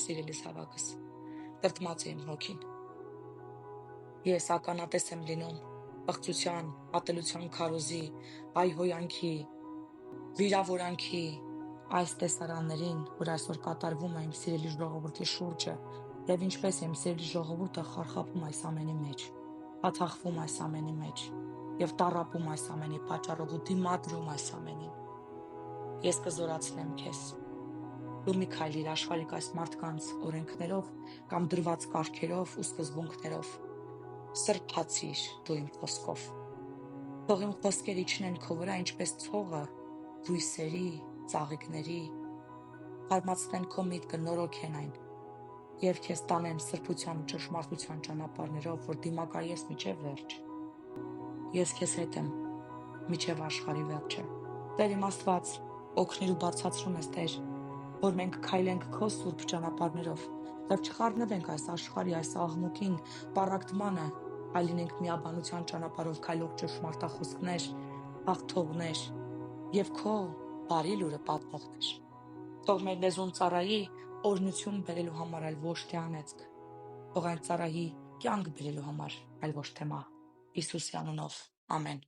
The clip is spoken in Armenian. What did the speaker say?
Սիրելիս հավաքս, տրտմած է իմ հոգին։ Ես ականատես եմ լինում պղծության, ատելության քարոզի, հայհոյանքի, վիրավորանքի այս տեսարաններին, որ այսօր կատարվում է իմ սիրելի ժողովրդի շուրջը, եւ ինչպես իմ սիրելի ժողովուրդը խարխափում այս ամենի մեջ, աթախվում այս ամենի մեջ եւ տառապում այս ամենի պատճառով ու դիմադրում այս ամենին։ Ես կզորացնեմ քեզ։ Դու մի քայլիր աշխարհիկ այս մարդկանց օրենքներով կամ դրված կարգերով ու սկզբունքներով։ Սրբացիր դու իմ խոսքով։ Թող իմ խոսքերը իջնեն քո վրա ինչպես ցողը բույսերի, ծաղիկների, հարմացնեն քո միտքը, նորոգեն այն եւ քեզ տանեն սրբության ու ճշմարտության ճանապարհներով, որ դիմակայես մինչև վերջ։ Ես քեզ հետ եմ մինչև աշխարհի վերջը։ Տեր իմ Աստված, օգնիր ու բարձրացրու մեզ, Տեր, որ մենք քայլենք քո սուրբ ճանապարհներով, եւ չխառնվենք այս աշխարհի այս աղմուկին, պառակտմանը, այլ լինենք միաբանության ճանապարհով քայլող ճշմարտախոսներ, հաղթողներ եւ քո բարի լուրը պատմողներ։ Թող մեր լեզուն ծառայի օրհնություն բերելու համար, այլ ոչ թե անեծք։ Թող այն ծառայի կյանք բերելու համար, այլ ոչ թե մահ։ Հիսուսի անունով, ամեն։